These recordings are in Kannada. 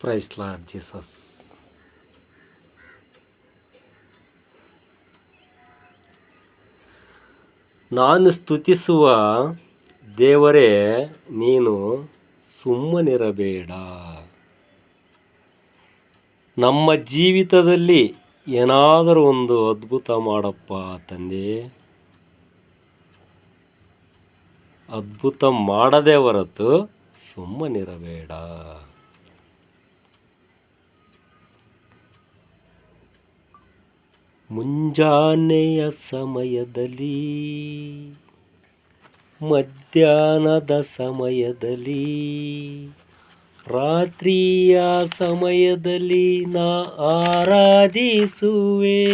Price lord Jesus. ನಾನು ಸ್ತುತಿಸುವ ದೇವರೇ, ನೀನು ಸುಮ್ಮನಿರಬೇಡ. ನಮ್ಮ ಜೀವಿತದಲ್ಲಿ ಏನಾದರೂ ಒಂದು ಅದ್ಭುತ ಮಾಡಪ್ಪ ತಂದೆ. ಅದ್ಭುತ ಮಾಡದೇ ಹೊರತು ಸುಮ್ಮನಿರಬೇಡ. ಮುಂಜಾನೆಯ ಸಮಯದಲ್ಲಿ, ಮಧ್ಯಾಹ್ನದ ಸಮಯದಲ್ಲಿ, ರಾತ್ರಿಯ ಸಮಯದಲ್ಲಿ ನಾ ಆರಾಧಿಸುವೆ.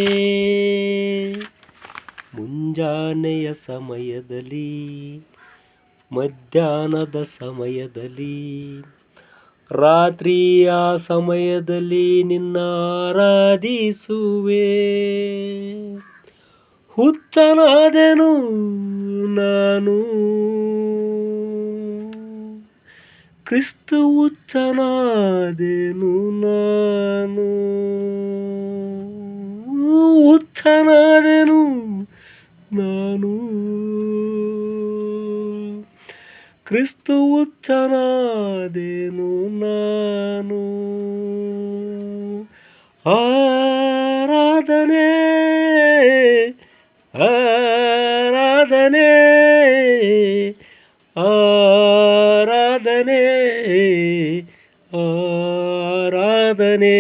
ಮುಂಜಾನೆಯ ಸಮಯದಲ್ಲಿ, ಮಧ್ಯಾಹ್ನದ ಸಮಯದಲ್ಲಿ, ರಾತ್ರಿಯ ಸಮಯದಲ್ಲಿ ನಿನ್ನ ಆರಾಧಿಸುವೆ. ಹುಚ್ಚನಾದೆನು ನಾನು, ಕ್ರಿಸ್ತ ಹುಚ್ಚನಾದೆನು ನಾನು. ಹುಚ್ಚನಾದೆನು ನಾನು, ಕ್ರಿಸ್ತ ಹುಚ್ಚನಾದೆನು ನಾನು. ಆರಾಧನೆ ಆರಾಧನೆ ಆರಾಧನೆ ಆರಾಧನೆ.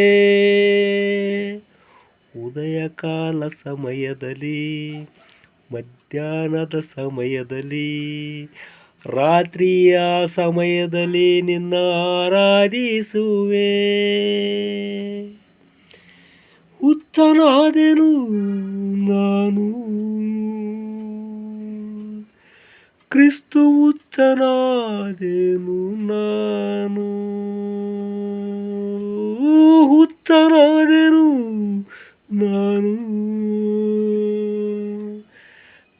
ಉದಯಕಾಲ ಸಮಯದಲ್ಲಿ, ಮಧ್ಯಾಹ್ನದ ಸಮಯದಲ್ಲಿ, ರಾತ್ರಿಯ ಸಮಯದಲ್ಲಿ ನಿನ್ನ ಆರಾಧಿಸುವೆ. ಹುಚ್ಚನಾದೆನು ನಾನು, ಕ್ರಿಸ್ತ ಹುಚ್ಚನಾದೆನು ನಾನು. ಹುಚ್ಚನಾದೆನು ನಾನು,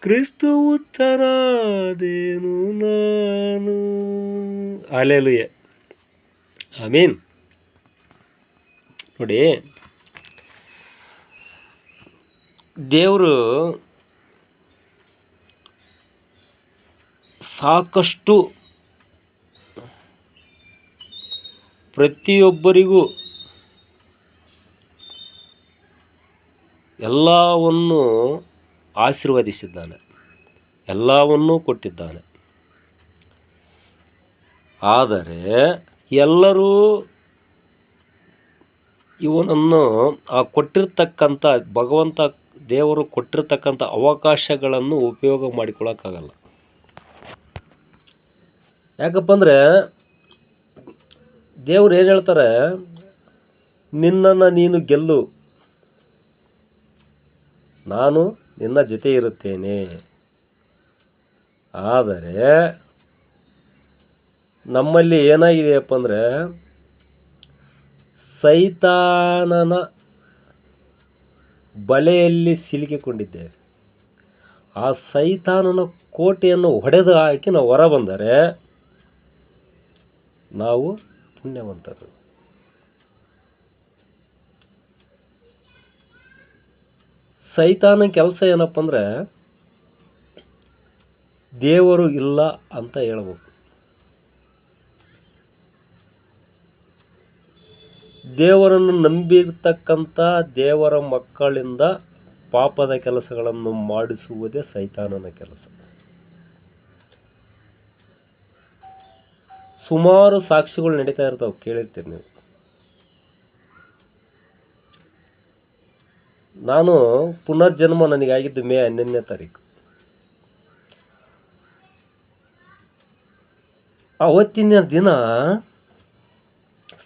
ಕ್ರಿಸ್ತ ಹುಚ್ಚನಾದೆನು ನಾನು. ಹಲ್ಲೆಲೂಯಾ, ಆಮೀನ್. ನೋಡಿ, ದೇವರು ಸಾಕಷ್ಟು ಪ್ರತಿಯೊಬ್ಬರಿಗೂ ಎಲ್ಲವನ್ನು ಆಶೀರ್ವದಿಸಿದ್ದಾನೆ, ಎಲ್ಲವನ್ನೂ ಕೊಟ್ಟಿದ್ದಾನೆ. ಆದರೆ ಎಲ್ಲರೂ ಇವನನ್ನು ಕೊಟ್ಟಿರ್ತಕ್ಕಂಥ ಭಗವಂತ ದೇವರು ಕೊಟ್ಟಿರ್ತಕ್ಕಂಥ ಅವಕಾಶಗಳನ್ನು ಉಪಯೋಗ ಮಾಡಿಕೊಳ್ಳೋಕ್ಕಾಗಲ್ಲ. ಯಾಕಪ್ಪ ಅಂದರೆ ದೇವ್ರು ಏನು ಹೇಳ್ತಾರೆ, ನಿನ್ನನ್ನು ನೀನು ಗೆಲ್ಲು, ನಾನು ನಿನ್ನ ಜೊತೆ ಇರುತ್ತೇನೆ. ಆದರೆ ನಮ್ಮಲ್ಲಿ ಏನಾಗಿದೆಯಪ್ಪ ಅಂದರೆ, ಸೈತಾನನ ಬಲೆಯಲ್ಲಿ ಸಿಲುಕಿಕೊಂಡಿದ್ದೇವೆ. ಆ ಸೈತಾನನ ಕೋಟೆಯನ್ನು ಹೊಡೆದು ಹಾಕಿ ನಾವು ಹೊರ ಬಂದರೆ ನಾವು ಪುಣ್ಯವಂತರು. ಸೈತಾನ ಕೆಲಸ ಏನಪ್ಪ ಅಂದರೆ, ದೇವರು ಇಲ್ಲ ಅಂತ ಹೇಳ್ಬೇಕು. ದೇವರನ್ನು ನಂಬಿರ್ತಕ್ಕಂಥ ದೇವರ ಮಕ್ಕಳಿಂದ ಪಾಪದ ಕೆಲಸಗಳನ್ನು ಮಾಡಿಸುವುದೇ ಸೈತಾನನ ಕೆಲಸ. ಸುಮಾರು ಸಾಕ್ಷಿಗಳು ನಡೀತಾ ಇರ್ತಾವೆ, ಕೇಳಿರ್ತೀರಿ ನೀವು. ನಾನು ಪುನರ್ಜನ್ಮ ನನಗಾಗಿದ್ದು ಮೇ 11ನೇ ತಾರೀಕು. ಅವತ್ತಿನ ದಿನ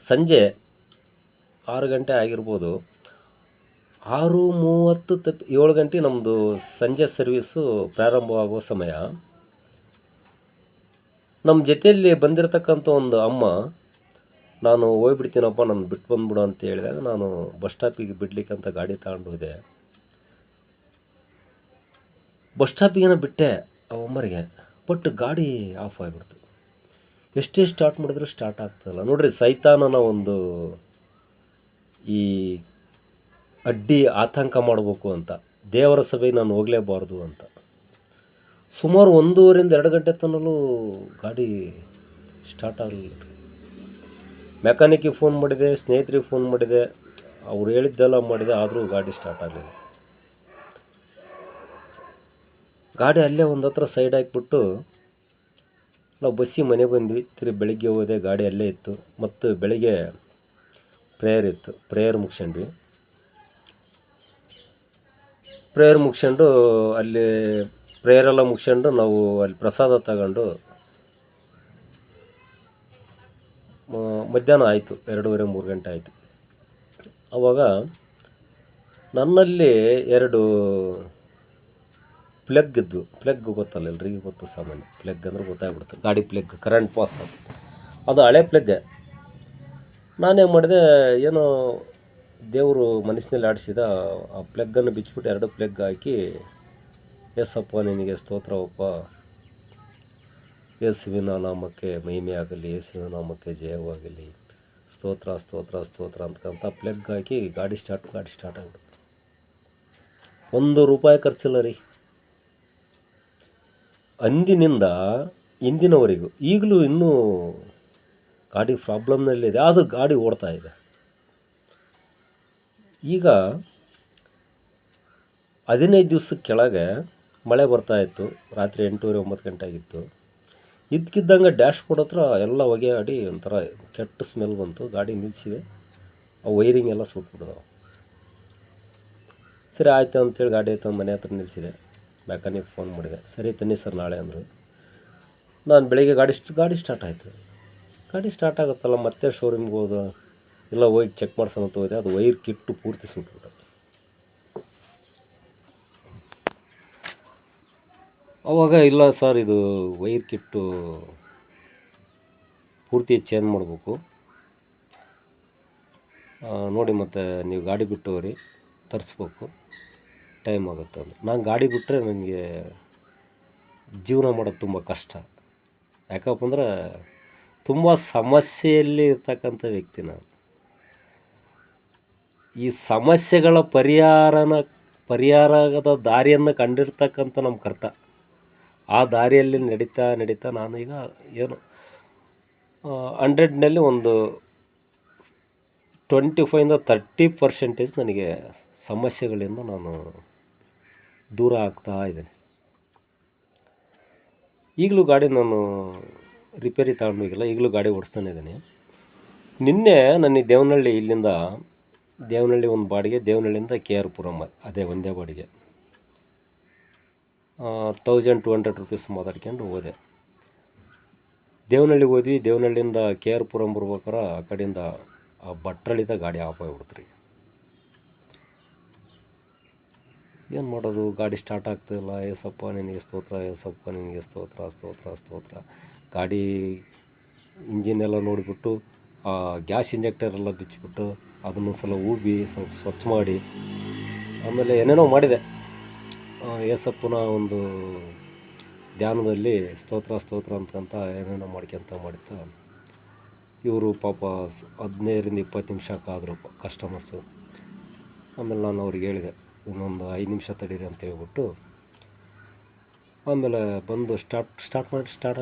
ಸಂಜೆ 6 ಗಂಟೆ ಆಗಿರ್ಬೋದು, 6:30 7 ಗಂಟೆ ನಮ್ಮದು ಸಂಜೆ ಸರ್ವೀಸು ಪ್ರಾರಂಭವಾಗುವ ಸಮಯ. ನಮ್ಮ ಜೊತೆಯಲ್ಲಿ ಬಂದಿರತಕ್ಕಂಥ ಒಂದು ಅಮ್ಮ, ನಾನು ಹೋಗ್ಬಿಡ್ತೀನಪ್ಪ, ನಾನು ಬಿಟ್ಟು ಬಂದ್ಬಿಡು ಅಂತ ಹೇಳಿದಾಗ ನಾನು ಬಸ್ ಸ್ಟಾಪಿಗೆ ಬಿಡ್ಲಿಕ್ಕಂತ ಗಾಡಿ ತಗೊಂಡು ಹೋದೆ. ಬಸ್ ಸ್ಟಾಪಿಗೆ ಬಿಟ್ಟೆ ಆ ಅಮ್ಮರಿಗೆ, ಬಟ್ ಗಾಡಿ ಆಫ್ ಆಗಿಬಿಡ್ತು. ಎಷ್ಟೇ ಸ್ಟಾರ್ಟ್ ಮಾಡಿದ್ರು ಸ್ಟಾರ್ಟ್ ಆಗ್ತಾಯಿಲ್ಲ ನೋಡ್ರಿ. ಸೈತಾನನ ಒಂದು ಈ ಅಡ್ಡಿ ಆತಂಕ ಮಾಡಬೇಕು ಅಂತ ದೇವರ ಸಭೆಗೆ ನಾನು ಹೋಗಲೇಬಾರ್ದು ಅಂತ ಸುಮಾರು 1:30 2 ಗಂಟೆ ತನಕ ಗಾಡಿ ಸ್ಟಾರ್ಟ್ ಆಗಲಿಲ್ಲ ರೀ. ಮೆಕ್ಯಾನಿಕ್ಕಿಗೆ ಫೋನ್ ಮಾಡಿದೆ, ಸ್ನೇಹಿತರಿಗೆ ಫೋನ್ ಮಾಡಿದೆ, ಅವ್ರು ಹೇಳಿದ್ದೆಲ್ಲ ಮಾಡಿದೆ, ಆದರೂ ಗಾಡಿ ಸ್ಟಾರ್ಟ್ ಆಗಲಿಲ್ಲ. ಗಾಡಿ ಅಲ್ಲೇ ಒಂದು ಹತ್ರ ಸೈಡ್ ಹಾಕಿಬಿಟ್ಟು ನಾವು ಬಸ್ಸಿಗೆ ಮನೆ ಬಂದ್ವಿ. ತಿರುಗಿ ಬೆಳಿಗ್ಗೆ ಹೋದೆ, ಗಾಡಿ ಅಲ್ಲೇ ಇತ್ತು. ಮತ್ತು ಬೆಳಿಗ್ಗೆ ಪ್ರೇಯರ್ ಇತ್ತು, ಪ್ರೇಯರ್ ಮುಗಿಸ್ಕೊಂಡ್ವಿ. ಪ್ರೇಯರ್ ಮುಗಿಸ್ಕೊಂಡು ಅಲ್ಲಿ ಪ್ರೇಯರೆಲ್ಲ ಮುಗಿಸ್ಕೊಂಡು ನಾವು ಅಲ್ಲಿ ಪ್ರಸಾದ ತಗೊಂಡು ಮಧ್ಯಾಹ್ನ ಆಯಿತು, 2:30 3 ಗಂಟೆ ಆಯಿತು. ಆವಾಗ ನನ್ನಲ್ಲಿ 2 ಪ್ಲಗ್ ಇದ್ವು. ಪ್ಲಗ್ ಗೊತ್ತಲ್ಲ ಎಲ್ರಿಗೂ ಗೊತ್ತು, ಸಾಮಾನ್ಯ ಪ್ಲಗ್ ಅಂದ್ರೆ ಗೊತ್ತಾಗ್ಬಿಡ್ತು. ಗಾಡಿ ಪ್ಲಗ್ ಕರೆಂಟ್ ಪಾಸ್ ಅದು ಹಳೆ ಪ್ಲಗ್ಗೆ. ನಾನೇನು ಮಾಡಿದೆ, ಏನೋ ದೇವರು ಮನಸ್ಸಿನಲ್ಲಿ ಆಡಿಸಿದ ಆ ಪ್ಲಗ್ಗನ್ನು ಬಿಚ್ಚಿಬಿಟ್ಟು 2 ಪ್ಲಗ್ ಹಾಕಿ, ಯೇಸಪ್ಪ ನಿನಗೆ ಸ್ತೋತ್ರವಪ್ಪ, ಯೇಸುವಿನ ನಾಮಕ್ಕೆ ಮಹಿಮೆ ಆಗಲಿ, ಯೇಸುವಿನ ನಾಮಕ್ಕೆ ಜಯವಾಗಲಿ, ಸ್ತೋತ್ರ ಸ್ತೋತ್ರ ಸ್ತೋತ್ರ ಅಂತಕ್ಕಂಥ ಪ್ಲಗ್ ಹಾಕಿ ಗಾಡಿ ಸ್ಟಾರ್ಟ್ ಆಗಿಬಿಡುತ್ತೆ. ₹1 ಖರ್ಚಿಲ್ಲ ರೀ. ಅಂದಿನಿಂದ ಇಂದಿನವರೆಗೂ ಈಗಲೂ ಇನ್ನೂ ಗಾಡಿ ಪ್ರಾಬ್ಲಮ್ನಲ್ಲಿದೆ, ಅದು ಗಾಡಿ ಓಡ್ತಾ ಇದೆ. ಈಗ 15 ದಿವ್ಸದ ಕೆಳಗೆ ಮಳೆ ಬರ್ತಾಯಿತ್ತು. ರಾತ್ರಿ 8:30 9 ಗಂಟೆ ಆಗಿತ್ತು. ಇದ್ದಕ್ಕಿದ್ದಂಗೆ ಡ್ಯಾಶ್ ಬೋರ್ಡ್ ಹತ್ರ ಎಲ್ಲ ಹೊಗೆ ಆಡಿ ಒಂಥರ ಕೆಟ್ಟ ಸ್ಮೆಲ್ ಬಂತು. ಗಾಡಿ ನಿಲ್ಲಿಸಿದೆ, ಆ ವೈರಿಂಗ್ ಎಲ್ಲ ಸುಟ್ಬಿಡ್ದವು. ಸರಿ ಆಯಿತು ಅಂತೇಳಿ ಗಾಡಿ ತಂದು ಮನೆ ಹತ್ರ ನಿಲ್ಲಿಸಿದೆ. ಮೆಕ್ಯಾನಿಕ್ ಫೋನ್ ಮಾಡಿದೆ, ಸರಿ ತನ್ನಿ ಸರ್ ನಾಳೆ ಅಂದರು. ನಾನು ಬೆಳಿಗ್ಗೆ ಗಾಡಿ ಸ್ಟಾರ್ಟ್ ಆಯಿತು. ಗಾಡಿ ಸ್ಟಾರ್ಟ್ ಆಗುತ್ತಲ್ಲ, ಮತ್ತೆ ಶೋರೂಮ್ಗೆ ಹೋದ, ಇಲ್ಲ ಹೋಗಿ ಚೆಕ್ ಮಾಡ್ಸೋಣ ಅಂತ ಹೋದೆ. ಅದು ವೈರ್ ಕಿಟ್ಟು ಪೂರ್ತಿ ಸುಟ್ಬಿಟ್ಟು. ಅವಾಗ ಇಲ್ಲ ಸರ್, ಇದು ವೈರ್ ಕಿಟ್ಟು ಪೂರ್ತಿ ಚೇಂಜ್ ಮಾಡಬೇಕು, ನೋಡಿ ಮತ್ತು ನೀವು ಗಾಡಿ ಬಿಟ್ಟು ಹೋಗ್ರಿ, ತರಿಸ್ಬೇಕು, ಟೈಮ್ ಆಗುತ್ತೆ ಅಂದ್ರೆ. ನಾನು ಗಾಡಿ ಬಿಟ್ಟರೆ ನನಗೆ ಜೀವನ ಮಾಡೋದು ತುಂಬ ಕಷ್ಟ. ಯಾಕಪ್ಪ ಅಂದ್ರೆ ತುಂಬ ಸಮಸ್ಯೆಯಲ್ಲಿ ಇರ್ತಕ್ಕಂಥ ವ್ಯಕ್ತಿ ನಾನು. ಈ ಸಮಸ್ಯೆಗಳ ಪರಿಹಾರದ ದಾರಿಯನ್ನು ಕಂಡಿರ್ತಕ್ಕಂಥ ನಮ್ಮ ಕರ್ತ. ಆ ದಾರಿಯಲ್ಲಿ ನಡೀತಾ ನಾನು ಈಗ ಏನು 100ನಲ್ಲಿ ಒಂದು 25-30% ನನಗೆ ಸಮಸ್ಯೆಗಳಿಂದ ನಾನು ದೂರ ಆಗ್ತಾ ಇದ್ದೇನೆ. ಈಗಲೂ ಗಾಡಿ ನಾನು ರಿಪೇರಿ ತಗೊಂಡೋಗಿಲ್ಲ, ಈಗಲೂ ಗಾಡಿ ಓಡಿಸ್ತಾನೆ ಇದ್ದೀನಿ. ನಿನ್ನೆ ನನಗೆ ದೇವನಹಳ್ಳಿ ಒಂದು ಬಾಡಿಗೆ, ದೇವನಹಳ್ಳಿಯಿಂದ KR ಪುರಂ, ಅದೇ ಒಂದೇ ಬಾಡಿಗೆ, ₹1200 ಮಾತಾಡ್ಕೊಂಡು ಹೋದೆ. ದೇವನಹಳ್ಳಿಗೆ ಹೋದ್ವಿ. ದೇವನಹಳ್ಳಿಯಿಂದ KR ಪುರಂ ಬರ್ಬೇಕಾರೆ ಆ ಕಡೆಯಿಂದ ಆ ಭಟ್ರಳ್ಳಿದ ಗಾಡಿ ಆಫ್ ಆಗಿಬಿಡ್ತು ರೀ. ಏನು ಮಾಡೋದು, ಗಾಡಿ ಸ್ಟಾರ್ಟ್ ಆಗ್ತಾಯಿಲ್ಲ. ಏಸಪ್ಪ ನಿನಗೆ ಸ್ತೋತ್ರ, ಏಸಪ್ಪ ನಿನಗೆ ಸ್ತೋತ್ರ ಸ್ತೋತ್ರ ಸ್ತೋತ್ರ. ಗಾಡಿ ಇಂಜಿನೆಲ್ಲ ನೋಡಿಬಿಟ್ಟು ಆ ಗ್ಯಾಸ್ ಇಂಜೆಕ್ಟರೆಲ್ಲ ಬಿಚ್ಚಿಬಿಟ್ಟು ಅದನ್ನು ಸಲ ಊಬಿ ಸ್ವಲ್ಪ ಸ್ವಚ್ಛ ಮಾಡಿ, ಆಮೇಲೆ ಏನೇನೋ ಮಾಡಿದೆ. ಏಸಪ್ಪನ ಒಂದು ಧ್ಯಾನದಲ್ಲಿ ಸ್ತೋತ್ರ ಅಂತಕ್ಕಂಥ ಏನೇನೋ ಮಾಡ್ತಾ ಇವರು ಪಾಪ 15-20 ನಿಮಿಷ ಕಾದರು ಕಸ್ಟಮರ್ಸು. ಆಮೇಲೆ ನಾನು ಅವ್ರಿಗೆ ಹೇಳಿದೆ, ಇನ್ನೊಂದು 5 ನಿಮಿಷ ತಡೀರಿ ಅಂತ ಹೇಳ್ಬಿಟ್ಟು, ಆಮೇಲೆ ಬಂದು ಸ್ಟಾರ್ಟ್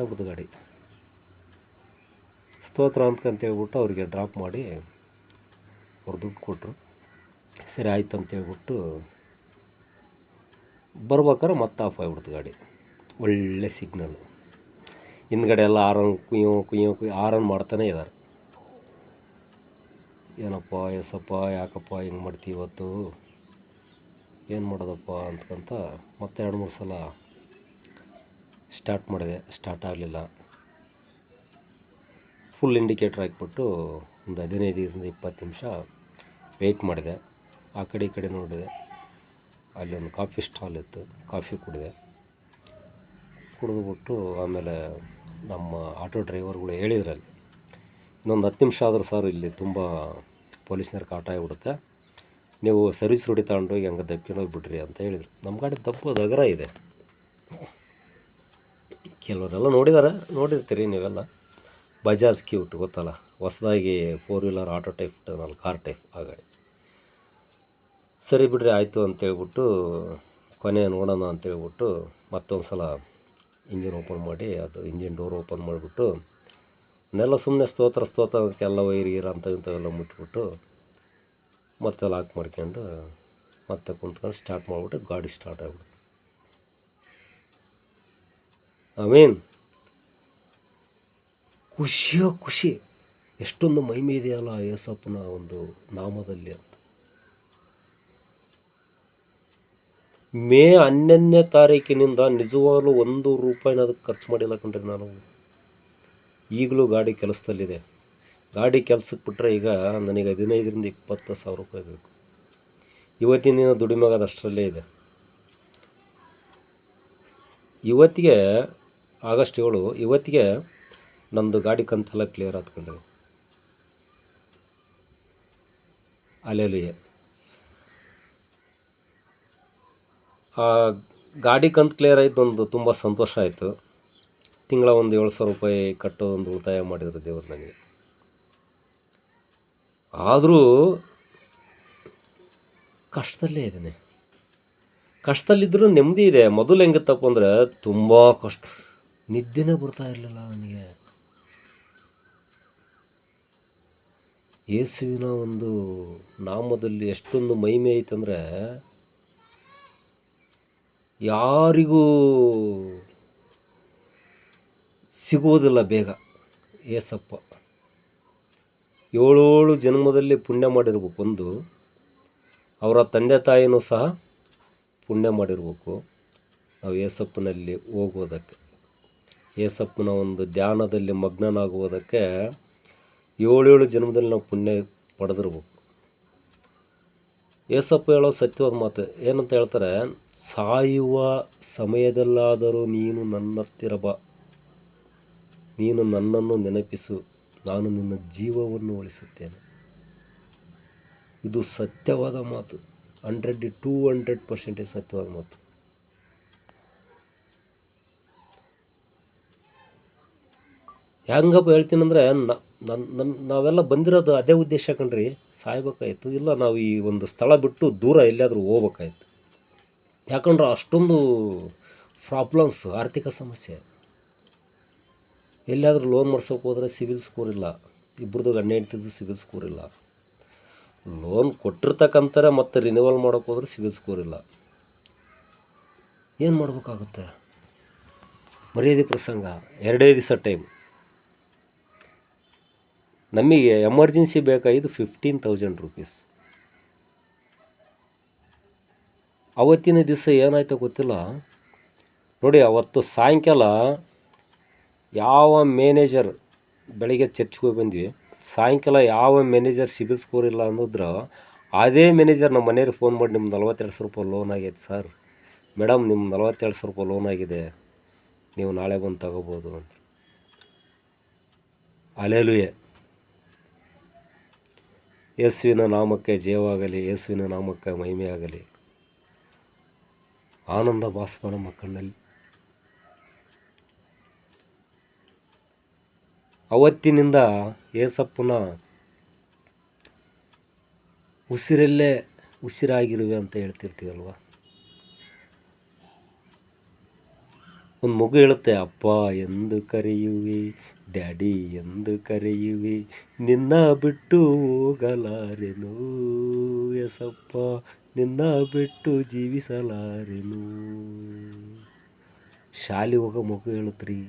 ಆಗ್ಬಿಡ್ತು ಗಾಡಿ. ಸ್ತೋತ್ರ ಅಂತೇಳ್ಬಿಟ್ಟು ಅವ್ರಿಗೆ ಡ್ರಾಪ್ ಮಾಡಿ ಅವ್ರು ದುಡ್ಡು ಕೊಟ್ಟರು. ಸರಿ ಆಯ್ತು ಅಂತೇಳ್ಬಿಟ್ಟು ಬರ್ಬೇಕಾದ್ರೆ ಮತ್ತೆ ಆಫ್ ಆಗಿಬಿಡ್ತು ಗಾಡಿ. ಒಳ್ಳೆ ಸಿಗ್ನಲ್ಲು, ಹಿಂದ್ಗಡೆ ಎಲ್ಲ ಕುಯ್ಯೋ ಆರನ್ ಮಾಡ್ತಾನೆ ಇದ್ದಾರೆ. ಏನಪ್ಪ ಏಸಪ್ಪ, ಯಾಕಪ್ಪ ಹಿಂಗೆ ಮಾಡ್ತೀವಿ ಇವತ್ತು, ಏನು ಮಾಡೋದಪ್ಪ ಅಂತಕ್ಕಂತ ಮತ್ತೆ 2-3 ಸಲ ಸ್ಟಾರ್ಟ್ ಮಾಡಿದೆ, ಸ್ಟಾರ್ಟ್ ಆಗಲಿಲ್ಲ. ಫುಲ್ ಇಂಡಿಕೇಟ್ರ್ ಹಾಕ್ಬಿಟ್ಟು ಒಂದು 15-20 ನಿಮಿಷ ವೆಯ್ಟ್ ಮಾಡಿದೆ. ಆ ಕಡೆ ಈ ಕಡೆ ನೋಡಿದೆ, ಅಲ್ಲಿ ಒಂದು ಕಾಫಿ ಸ್ಟಾಲ್ ಇತ್ತು, ಕಾಫಿ ಕುಡಿದ್ಬಿಟ್ಟು ಆಮೇಲೆ ನಮ್ಮ ಆಟೋ ಡ್ರೈವರ್ಗಳು ಹೇಳಿದ್ರಲ್ಲಿ, ಇನ್ನೊಂದು 10 ನಿಮಿಷ ಆದರೂ ಸರ್ ಇಲ್ಲಿ ತುಂಬ ಪೊಲೀಸ್ನವ್ರು ಕಾಟ ಆಗಿಬಿಡುತ್ತೆ, ನೀವು ಸರ್ವಿಸ್ ರೋಡಿ ತಗೊಂಡೋಗಿ ಹಂಗೆ ದಬ್ಕೊಂಡೋಗಿ ಬಿಡ್ರಿ ಅಂತ ಹೇಳಿದರು. ನಮ್ಮ ಗಾಡಿ ದಬ್ಬೋದು ಅಗರ ಇದೆ. ಕೆಲವರೆಲ್ಲ ನೋಡಿರ್ತೀರಿ ನೀವೆಲ್ಲ. ಬಜಾಜ್ ಕ್ಯೂಟ್ ಗೊತ್ತಲ್ಲ, ಹೊಸದಾಗಿ 4 ವೀಲರ್ ಆಟೋ ಟೈಪ್ ನಾನು ಕಾರ್ ಟೈಪ್ ಆ ಗಾಡಿ. ಸರಿ ಬಿಡ್ರಿ ಆಯಿತು ಅಂತೇಳ್ಬಿಟ್ಟು ಕೊನೆ ನೋಡೋಣ ಅಂತೇಳ್ಬಿಟ್ಟು ಮತ್ತೊಂದು ಸಲ ಇಂಜಿನ್ ಓಪನ್ ಮಾಡಿ ಅದು ಇಂಜಿನ್ ಡೋರ್ ಓಪನ್ ಮಾಡಿಬಿಟ್ಟು ನೆಲ್ಲ ಸುಮ್ಮನೆ ಸ್ತೋತ್ರ ಅದಕ್ಕೆಲ್ಲ ವೈರ್ ಗೀರ್ ಇಂಥವೆಲ್ಲ ಮುಟ್ಬಿಟ್ಟು ಮತ್ತೆ ಲಾಕ್ ಮಾಡ್ಕೊಂಡು ಮತ್ತೆ ಕುಂತ್ಕೊಂಡು ಸ್ಟಾರ್ಟ್ ಮಾಡಿಬಿಟ್ಟು ಗಾಡಿ ಸ್ಟಾರ್ಟ್ ಆಗ್ಬಿಟ್ಟು ಖುಷಿಯೋ ಖುಷಿ. ಎಷ್ಟೊಂದು ಮಹಿಮೆ ಇದೆಯಲ್ಲ ಯೇಸಪ್ಪನ ಒಂದು ನಾಮದಲ್ಲಿ ಅಂತ. ಮೇ 11ನೇ ತಾರೀಕಿನಿಂದ ನಿಜವಾಗ್ಲೂ ₹1 ಅದಕ್ಕೆ ಖರ್ಚು ಮಾಡಿಲ್ಲ ಕಣ್ರಿ ನಾನು. ಈಗಲೂ ಗಾಡಿ ಕೆಲಸದಲ್ಲಿದೆ. ಗಾಡಿ ಕೆಲಸಕ್ಕೆ ಬಿಟ್ಟರೆ ಈಗ ನನಗೆ 15,000 - 20,000 ಬೇಕು. ಇವತ್ತಿನ ದಿನ ದುಡಿಮೆಗಾದ ಅಷ್ಟರಲ್ಲೇ ಇದೆ. ಇವತ್ತಿಗೆ ಆಗಸ್ಟ್ 7, ಇವತ್ತಿಗೆ ನಂದು ಗಾಡಿ ಕಂತೆಲ್ಲ ಕ್ಲಿಯರ್ ಆತ್ಕೊಂಡ್ರಿ. ಅಲ್ಲೆಲ್ಲಿಯೇ ಆ ಗಾಡಿ ಕಂತು ಕ್ಲಿಯರ್ ಆಯಿತು, ಒಂದು ತುಂಬ ಸಂತೋಷ ಆಯಿತು. ತಿಂಗಳ ಒಂದು ₹7,000 ಕಟ್ಟೋದೊಂದು ಉಳಿತಾಯ ಮಾಡಿದ್ರು ದೇವರು ನನಗೆ. ಆದರೂ ಕಷ್ಟದಲ್ಲೇ ಇದ್ದೇನೆ. ಕಷ್ಟದಲ್ಲಿದ್ದರೂ ನೆಮ್ಮದಿ ಇದೆ. ಮೊದಲು ಹೆಂಗಿತ್ತಪ್ಪ ಅಂದರೆ ತುಂಬ ಕಷ್ಟ, ನಿದ್ದೆನೇ ಬರ್ತಾ ಇರಲಿಲ್ಲ ನನಗೆ. ಯೇಸುವಿನ ಒಂದು ನಾಮದಲ್ಲಿ ಎಷ್ಟೊಂದು ಮಹಿಮೆ ಐತಂದರೆ ಯಾರಿಗೂ ಸಿಗುವುದಿಲ್ಲ ಬೇಗ. ಏಸಪ್ಪ 7 ಜನ್ಮದಲ್ಲಿ ಪುಣ್ಯ ಮಾಡಿರ್ಬೇಕು. ಒಂದು ಅವರ ತಂದೆ ತಾಯಿನೂ ಸಹ ಪುಣ್ಯ ಮಾಡಿರ್ಬೇಕು ನಾವು ಏಸಪ್ಪನಲ್ಲಿ ಹೋಗುವುದಕ್ಕೆ, ಏಸಪ್ಪನ ಒಂದು ಧ್ಯಾನದಲ್ಲಿ ಮಗ್ನನಾಗುವುದಕ್ಕೆ 7 ಜನ್ಮದಲ್ಲಿ ನಾವು ಪುಣ್ಯ ಪಡೆದಿರ್ಬೇಕು. ಏಸಪ್ಪ ಹೇಳೋ ಸತ್ಯವಾದ ಮಾತು ಏನಂತ ಹೇಳ್ತಾರೆ, ಸಾಯುವ ಸಮಯದಲ್ಲಾದರೂ ನೀನು ನನ್ನತ್ತಿರ ಬಾ, ನೀನು ನನ್ನನ್ನು ನೆನಪಿಸು, ನಾನು ನಿನ್ನ ಜೀವವನ್ನು ಉಳಿಸುತ್ತೇನೆ. ಇದು ಸತ್ಯವಾದ ಮಾತು. 100% ಸತ್ಯವಾದ ಮಾತು. ಹೆಂಗಪ್ಪ ಹೇಳ್ತೀನಂದರೆ ನಾವೆಲ್ಲ ಬಂದಿರೋದು ಅದೇ ಉದ್ದೇಶ ಕಣ್ರಿ, ಸಾಯ್ಬೇಕಾಯ್ತು. ಇಲ್ಲ ನಾವು ಈ ಒಂದು ಸ್ಥಳ ಬಿಟ್ಟು ದೂರ ಎಲ್ಲಿಯಾದರೂ ಹೋಗ್ಬೇಕಾಯ್ತು. ಯಾಕಂದ್ರೆ ಅಷ್ಟೊಂದು ಪ್ರಾಬ್ಲಮ್ಸ್, ಆರ್ಥಿಕ ಸಮಸ್ಯೆ. ಎಲ್ಲಿಯಾದರೂ ಲೋನ್ ಮಾಡ್ಸೋಕೆ ಹೋದರೆ ಸಿವಿಲ್ ಸ್ಕೋರ್ ಇಲ್ಲ. ಇಬ್ಬರದು ಗಂಡ ಹೆಂಡ್ತಿದ್ದು ಸಿವಿಲ್ ಸ್ಕೋರ್ ಇಲ್ಲ. ಲೋನ್ ಕೊಟ್ಟಿರ್ತಕ್ಕಂಥರೆ ಮತ್ತೆ ರಿನಿವಲ್ ಮಾಡೋಕೆ ಹೋದ್ರೆ ಸಿವಿಲ್ ಸ್ಕೋರ್ ಇಲ್ಲ. ಏನು ಮಾಡ್ಬೇಕಾಗುತ್ತೆ? ಮರ್ಯಾದೆ ಪ್ರಸಂಗ 2 ದಿವಸ ಟೈಮ್. ನಮಗೆ ಎಮರ್ಜೆನ್ಸಿ ಬೇಕಾಗಿದ್ದು ₹15,000. ಅವತ್ತಿನ ದಿವಸ ಏನಾಯ್ತೋ ಗೊತ್ತಿಲ್ಲ ನೋಡಿ. ಅವತ್ತು ಸಾಯಂಕಾಲ ಯಾವ ಮ್ಯಾನೇಜರ್, ಬೆಳಗ್ಗೆ ಚರ್ಚ್ಗೆ ಹೋಗಿ ಬಂದ್ವಿ, ಸಾಯಂಕಾಲ ಯಾವ ಮ್ಯಾನೇಜರ್ ಸಿಬಿಲ್ ಸ್ಕೋರ್ ಇಲ್ಲ ಅನ್ನೋದ್ರ ಅದೇ ಮ್ಯಾನೇಜರ್ ನಮ್ಮ ಮನೆಯವ್ರಿಗೆ ಫೋನ್ ಮಾಡಿ, ನಿಮ್ದು ₹42,000 ಲೋನ್ ಆಗೈತೆ ಸರ್, ಮೇಡಮ್ ನಿಮ್ಮ ₹42,000 ಲೋನ್ ಆಗಿದೆ, ನೀವು ನಾಳೆ ಬಂದು ತಗೋಬೋದು ಅಂತ. ಅಲ್ಲೇಲುಯೆ. ಯೇಸುವಿನ ನಾಮಕ್ಕೆ ಜಯವಾಗಲಿ, ಯೇಸುವಿನ ನಾಮಕ್ಕೆ ಮಹಿಮೆ ಆಗಲಿ. ಆನಂದ ಬಾಷ್ಪ ನಮ್ಮ ಕಣ್ಣಲ್ಲಿ. ಅವತ್ತಿನಿಂದ ಏಸಪ್ಪನ ಉಸಿರಲ್ಲೇ ಉಸಿರಾಗಿರುವೆ ಅಂತ ಹೇಳ್ತಿರ್ತೀವಲ್ವ. ಒಂದು ಮಗು ಹೇಳುತ್ತೆ, ಅಪ್ಪ ಎಂದು ಕರೆಯುವೆ, ಡ್ಯಾಡಿ ಎಂದು ಕರೆಯುವೆ, ನಿನ್ನ ಬಿಟ್ಟು ಹೋಗಲಾರೆನು ಏಸಪ್ಪ, ನಿನ್ನ ಬಿಟ್ಟು ಜೀವಿಸಲಾರೆನು. ಶಾಲೆ ಹೋಗೋ ಮಗು ಹೇಳುತ್ರಿ.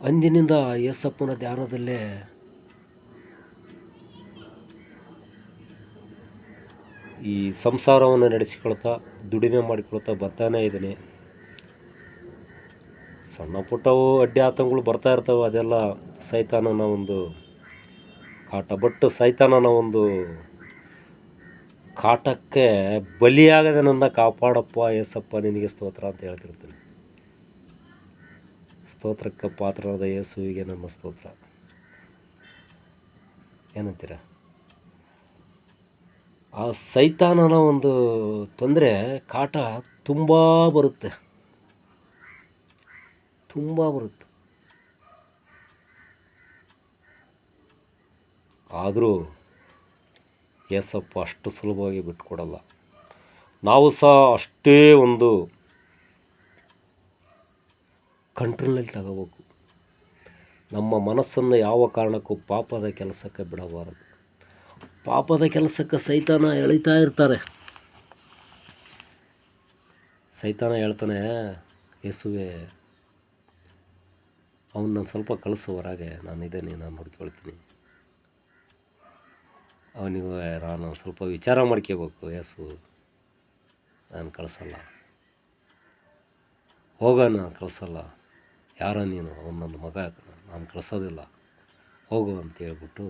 ಅಂದಿನಿಂದ ಏಸಪ್ಪನ ಧ್ಯಾನದಲ್ಲೇ ಈ ಸಂಸಾರವನ್ನು ನಡೆಸಿಕೊಳ್ತಾ, ದುಡಿಮೆ ಮಾಡಿಕೊಳ್ತಾ ಬರ್ತಾನೆ ಇದ್ದೀನಿ. ಸಣ್ಣ ಪುಟ್ಟವು ಅಡ್ಡಿ ಆತಂಕಗಳು ಬರ್ತಾ ಇರ್ತವೆ, ಅದೆಲ್ಲ ಸೈತಾನನ ಒಂದು ಕಾಟ. ಬಟ್ ಸೈತಾನನ ಒಂದು ಕಾಟಕ್ಕೆ ಬಲಿಯಾಗದೆ ನನ್ನ ಕಾಪಾಡಪ್ಪ ಏಸಪ್ಪ, ನಿನಗೆ ಸ್ತೋತ್ರ ಅಂತ ಹೇಳ್ತಿರ್ತೀನಿ. ಸ್ತೋತ್ರಕ್ಕೆ ಪಾತ್ರನಾದ ಯೇಸುವಿಗೆ ನನ್ನ ಸ್ತೋತ್ರ. ಏನಂತೀರ? ಆ ಸೈತಾನನ ಒಂದು ತೊಂದರೆ, ಕಾಟ ತುಂಬ ಬರುತ್ತೆ. ತುಂಬ ಬರುತ್ತೆ. ಆದರೂ ಏಸಪ್ಪ ಅಷ್ಟು ಸುಲಭವಾಗಿ ಬಿಟ್ಕೊಡಲ್ಲ. ನಾವು ಸಹ ಅಷ್ಟೇ ಒಂದು ಕಂಟ್ರೋಲಲ್ಲಿ ತಗೋಬೇಕು. ನಮ್ಮ ಮನಸ್ಸನ್ನು ಯಾವ ಕಾರಣಕ್ಕೂ ಪಾಪದ ಕೆಲಸಕ್ಕೆ ಬಿಡಬಾರದು. ಪಾಪದ ಕೆಲಸಕ್ಕೆ ಸೈತಾನ ಎಳಿತಾ ಇರ್ತಾರೆ. ಸೈತಾನ ಹೇಳ್ತಾನೆ, ಯೇಸುವೆ ಅವನ್ನ ಸ್ವಲ್ಪ ಕಳಿಸು ಹೊರಗೆ, ನಾನಿದ್ದೇನೆ, ನಾನು ನೋಡ್ಕೊಳ್ತೀನಿ. ಅವನಿಗೆ ನಾನು ಸ್ವಲ್ಪ ವಿಚಾರ ಮಾಡ್ಕೋಬೇಕು. ಯೇಸು ನಾನು ಕಳಿಸಲ್ಲ, ಹೋಗ, ನಾನು ಕಳಿಸಲ್ಲ, ಯಾರ ನೀನು, ಅವನು ನನ್ನ ಮಗ, ನಾನು ಕಳಿಸೋದಿಲ್ಲ, ಹೋಗು ಅಂತ ಹೇಳ್ಬಿಟ್ಟು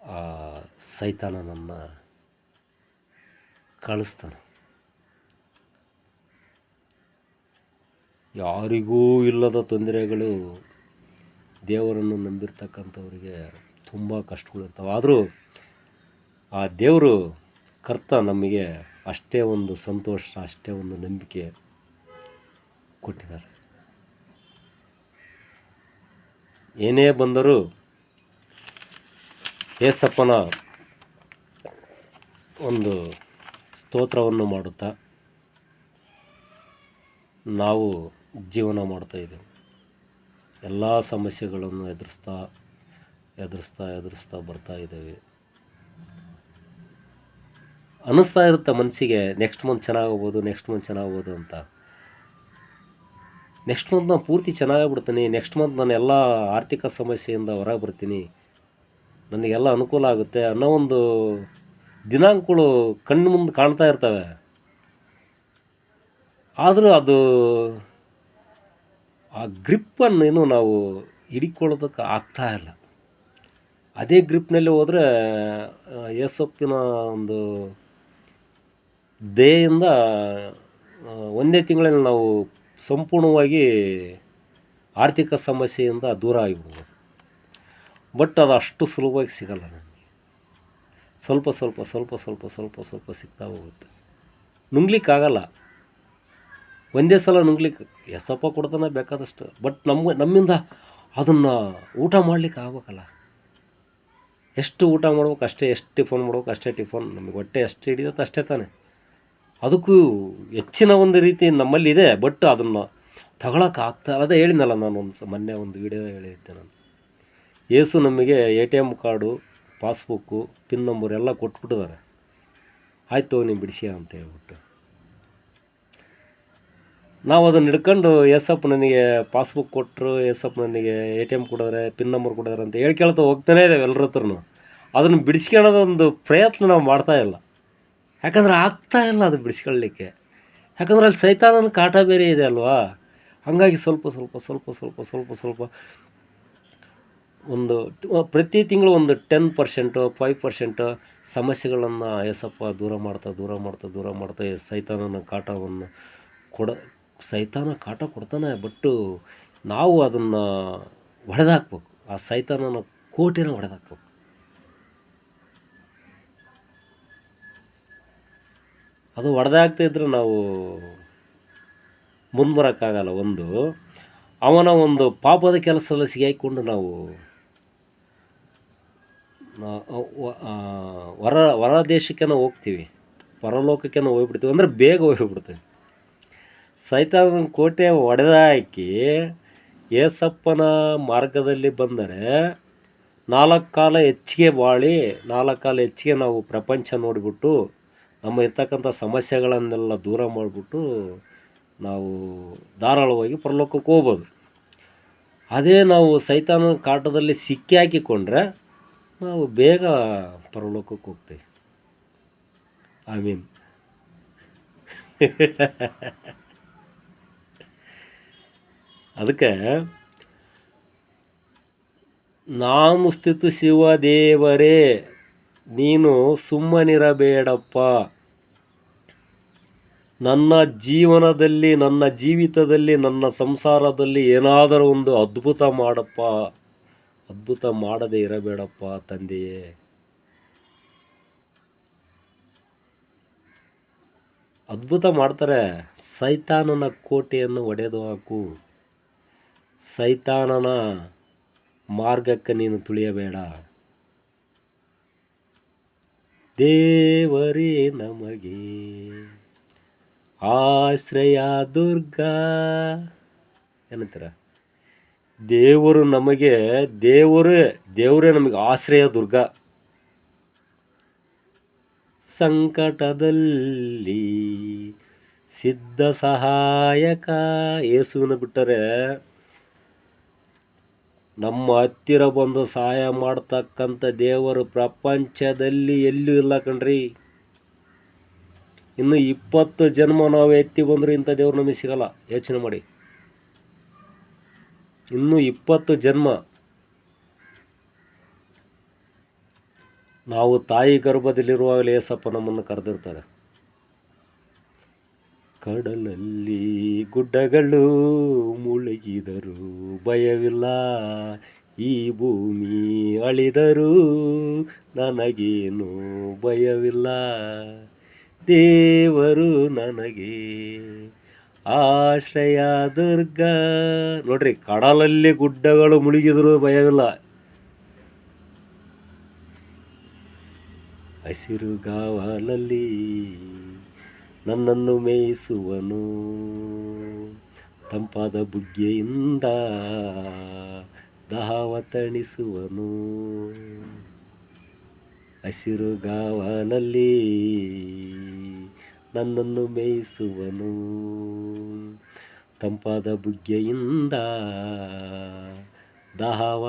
ಆ ಸೈತಾನನನ್ನು ಕಳಿಸ್ತಾನೆ. ಯಾರಿಗೂ ಇಲ್ಲದ ತೊಂದರೆಗಳು ದೇವರನ್ನು ನಂಬಿರ್ತಕ್ಕಂಥವ್ರಿಗೆ ತುಂಬ ಕಷ್ಟಗಳಿರ್ತವೆ. ಆದರೂ ಆ ದೇವರು ಕರ್ತ ನಮಗೆ ಅಷ್ಟೇ ಒಂದು ಸಂತೋಷ, ಅಷ್ಟೇ ಒಂದು ನಂಬಿಕೆ ಕೊಟ್ಟಿದ್ದಾರೆ. ಏನೇ ಬಂದರೂ ಏಸಪ್ಪನ ಒಂದು ಸ್ತೋತ್ರವನ್ನು ಮಾಡುತ್ತಾ ನಾವು ಜೀವನ ಮಾಡ್ತಾಯಿದ್ದೇವೆ. ಎಲ್ಲ ಸಮಸ್ಯೆಗಳನ್ನು ಎದುರಿಸ್ತಾ ಬರ್ತಾ ಇದ್ದೇವೆ. ಅನ್ನಿಸ್ತಾ ಇರುತ್ತೆ ಮನಸ್ಸಿಗೆ, ನೆಕ್ಸ್ಟ್ ಮಂತ್ ಚೆನ್ನಾಗ್ಬೋದು ಅಂತ. ನೆಕ್ಸ್ಟ್ ಮಂತ್ ನಾನು ಪೂರ್ತಿ ಚೆನ್ನಾಗಾಗ್ಬಿಡ್ತೀನಿ, ನೆಕ್ಸ್ಟ್ ಮಂತ್ ನಾನು ಎಲ್ಲ ಆರ್ಥಿಕ ಸಮಸ್ಯೆಯಿಂದ ಹೊರಗೆ ಬರ್ತೀನಿ, ನನಗೆಲ್ಲ ಅನುಕೂಲ ಆಗುತ್ತೆ ಅನ್ನೋ ಒಂದು ದಿನಾಂಕಗಳು ಕಣ್ಣು ಮುಂದೆ ಕಾಣ್ತಾ ಇರ್ತವೆ. ಆದರೂ ಅದು ಆ ಗ್ರಿಪ್ಪನ್ನು ನಾವು ಹಿಡ್ಕೊಳ್ಳೋದಕ್ಕೆ ಆಗ್ತಾ ಇಲ್ಲ. ಅದೇ ಗ್ರಿಪ್ನಲ್ಲಿ ಹೋದರೆ ಏಸಪ್ಪಿನ ಒಂದು ದಯೆಯಿಂದ ಒಂದೇ ತಿಂಗಳಲ್ಲಿ ನಾವು ಸಂಪೂರ್ಣವಾಗಿ ಆರ್ಥಿಕ ಸಮಸ್ಯೆಯಿಂದ ದೂರ ಆಗಿಬಿಡ್ಬೋದು. ಬಟ್ ಅದು ಅಷ್ಟು ಸುಲಭವಾಗಿ ಸಿಗಲ್ಲ ನಮಗೆ. ಸ್ವಲ್ಪ ಸಿಗ್ತಾ ಹೋಗುತ್ತೆ. ನುಂಗ್ಲಿಕ್ಕಾಗಲ್ಲ, ಒಂದೇ ಸಲ ನುಂಗ್ಲಿಕ್ಕೆ ಎಸಪ್ಪ ಕೊಡ್ತಾನೆ ಬೇಕಾದಷ್ಟು. ಬಟ್ ನಮ್ಮಿಂದ ಅದನ್ನು ಊಟ ಮಾಡಲಿಕ್ಕೆ ಆಗ್ಬೇಕಲ್ಲ. ಎಷ್ಟು ಊಟ ಮಾಡ್ಬೇಕು ಅಷ್ಟೇ, ಎಷ್ಟು ಟಿಫನ್ ಮಾಡ್ಬೇಕು ಅಷ್ಟೇ ಟಿಫನ್. ನಮಗೆ ಹೊಟ್ಟೆ ಎಷ್ಟು ಹಿಡಿಯುತ್ತೆ ಅಷ್ಟೇ ತಾನೆ. ಅದಕ್ಕೂ ಹೆಚ್ಚಿನ ಒಂದು ರೀತಿ ನಮ್ಮಲ್ಲಿದೆ, ಬಟ್ ಅದನ್ನು ತಗೊಳಕ್ಕೆ ಅದೇ ಹೇಳಿದ್ನಲ್ಲ ನಾನು ಮೊನ್ನೆ ಒಂದು ವಿಡಿಯೋ ಹೇಳಿದ್ದೆ ನಾನು. ಏಸು ನಮಗೆ ATM card, passbook, pin number ಎಲ್ಲ ಕೊಟ್ಬಿಟ್ಟಿದ್ದಾರೆ. ಆಯಿತು ನೀವು ಬಿಡಿಸಿ ಅಂತ ಹೇಳ್ಬಿಟ್ಟು ನಾವು ಅದನ್ನು ಹಿಡ್ಕೊಂಡು ಏಸಪ್ಪ ನನಗೆ ಪಾಸ್ಬುಕ್ ಕೊಟ್ಟರು, ಏಸಪ್ಪ ನನಗೆ ATM ಕೊಡಿದ್ರೆ, ಪಿನ್ ನಂಬರ್ ಕೊಡಿದ್ರೆ ಅಂತ ಹೇಳ್ಕೊಳ್ತಾ ಹೋಗ್ತಾನೇ ಇದ್ದೇವೆ ಎಲ್ಲರ ಹತ್ರನೂ. ಅದನ್ನು ಬಿಡಿಸ್ಕೊಳ್ಳೋದೊಂದು ಪ್ರಯತ್ನ ನಾವು ಮಾಡ್ತಾಯಿಲ್ಲ. ಯಾಕಂದರೆ ಆಗ್ತಾಯಿಲ್ಲ ಅದು ಬಿಡಿಸ್ಕೊಳ್ಳಿಕ್ಕೆ. ಯಾಕಂದರೆ ಅಲ್ಲಿ ಸೈತಾನನ ಕಾಟ ಬೇರೆ ಇದೆ ಅಲ್ವಾ. ಹಾಗಾಗಿ ಸ್ವಲ್ಪ ಒಂದು ಪ್ರತಿ ತಿಂಗಳು ಒಂದು 10%, 5% ಸಮಸ್ಯೆಗಳನ್ನು ಏಸಪ್ಪ ದೂರ ಮಾಡ್ತಾ ಸೈತಾನನ ಕಾಟವನ್ನು ಸೈತಾನ ಕಾಟ ಕೊಡ್ತಾನೆ. ಬಟ್ಟು ನಾವು ಅದನ್ನು ಹೊಡೆದಾಕ್ಬೇಕು, ಆ ಸೈತಾನನ ಕೋಟೆನ ಹೊಡೆದಾಕ್ಬೇಕು. ಅದು ಹೊಡೆದಾಕ್ತಿದ್ರೆ ನಾವು ಮುಂದುವರೋಕ್ಕಾಗಲ್ಲ. ಅವನ ಒಂದು ಪಾಪದ ಕೆಲಸದಲ್ಲಿ ಸಿಗಾಕೊಂಡು ನಾವು ಹೊರ ದೇಶಕ್ಕೆ ಹೋಗ್ತೀವಿ, ಪರಲೋಕಕ್ಕೆ ಹೋಗ್ಬಿಡ್ತೀವಿ, ಅಂದರೆ ಬೇಗ ಹೋಗ್ಬಿಡ್ತೀವಿ. ಸೈತಾನನ ಕೋಟೆ ಹೊಡೆದಾಕಿ ಏಸಪ್ಪನ ಮಾರ್ಗದಲ್ಲಿ ಬಂದರೆ 4 ಕಾಲ ಹೆಚ್ಚಿಗೆ ಬಾಳಿ, 4 ಕಾಲ ಹೆಚ್ಚಿಗೆ ನಾವು ಪ್ರಪಂಚ ನೋಡಿಬಿಟ್ಟು ನಮ್ಮ ಇರ್ತಕ್ಕಂಥ ಸಮಸ್ಯೆಗಳನ್ನೆಲ್ಲ ದೂರ ಮಾಡಿಬಿಟ್ಟು ನಾವು ಧಾರಾಳವಾಗಿ ಪರಲೋಕಕ್ಕೆ ಹೋಗ್ಬೋದು. ಅದೇ ನಾವು ಸೈತಾನನ ಕಾಟದಲ್ಲಿ ಸಿಕ್ಕಿ ಹಾಕಿಕೊಂಡ್ರೆ ನಾವು ಬೇಗ ಪರಲೋಕಕ್ಕೆ ಹೋಗ್ತೀವಿ. ಅದಕ್ಕೆ ನಾನು ಸ್ತುತಿಸುವ ದೇವರೇ, ನೀನು ಸುಮ್ಮನಿರಬೇಡಪ್ಪ. ನನ್ನ ಜೀವನದಲ್ಲಿ, ನನ್ನ ಜೀವಿತದಲ್ಲಿ, ನನ್ನ ಸಂಸಾರದಲ್ಲಿ ಏನಾದರೂ ಒಂದು ಅದ್ಭುತ ಮಾಡಪ್ಪ. ಅದ್ಭುತ ಮಾಡದೇ ಇರಬೇಡಪ್ಪ ತಂದೆಯೇ. ಅದ್ಭುತ ಮಾಡ್ತಾರೆ. ಸೈತಾನನ ಕೋಟೆಯನ್ನು ಒಡೆದು ಹಾಕು, ಸೈತಾನನ ಮಾರ್ಗಕ್ಕೆ ನೀನು ತುಳಿಯಬೇಡ, ದೇವರೇ ನಮಗೆ ಆಶ್ರಯ ದುರ್ಗ ಏನಂತೀರ, ದೇವರು ನಮಗೆ ದೇವರೇ ನಮಗೆ ಆಶ್ರಯ ದುರ್ಗ. ಸಂಕಟದಲ್ಲಿ ಸಿದ್ಧ ಸಹಾಯಕ. ಯೇಸುವಿನ ಬಿಟ್ಟರೆ ನಮ್ಮ ಹತ್ತಿರ ಬಂದು ಸಹಾಯ ಮಾಡ್ತಕ್ಕಂಥ ದೇವರು ಪ್ರಪಂಚದಲ್ಲಿ ಎಲ್ಲೂ ಇಲ್ಲ ಕಣ್ರಿ. ಇನ್ನು 20 ಜನ್ಮ ನಾವು ಎತ್ತಿ ಬಂದರೂ ಇಂಥ ದೇವ್ರು ನಮಗೆ ಸಿಗಲ್ಲ. ಯೋಚನೆ ಮಾಡಿ, ಇನ್ನು 20 ಜನ್ಮ ನಾವು ತಾಯಿ ಗರ್ಭದಲ್ಲಿರುವಾಗಲೇ ಏಸಪ್ಪ ನಮ್ಮನ್ನು ಕರೆದಿರ್ತಾರೆ. ಕಡಲಲ್ಲಿ ಗುಡ್ಡಗಳು ಮುಳುಗಿದರು ಭಯವಿಲ್ಲ, ಈ ಭೂಮಿ ಅಳಿದರೂ ನನಗೇನು ಭಯವಿಲ್ಲ, ದೇವರು ನನಗೆ ಆಶ್ರಯ ದುರ್ಗ. ನೋಡ್ರಿ, ಕಡಲಲ್ಲಿ ಗುಡ್ಡಗಳು ಮುಳುಗಿದರೂ ಭಯವಿಲ್ಲ, ಹಸಿರುಗಾವಲಲ್ಲಿ ನನ್ನನ್ನು ಮೇಯಿಸುವನು, ತಂಪಾದ ಬುಗ್ಗೆಯಿಂದ ದಾಹವ ತಣಿಸುವನು. ಹಸಿರುಗಾವಲಲ್ಲಿ ನನ್ನನ್ನು ಮೇಯಿಸುವನು, ತಂಪಾದ ಬುಗ್ಗೆಯಿಂದ ದಾಹವ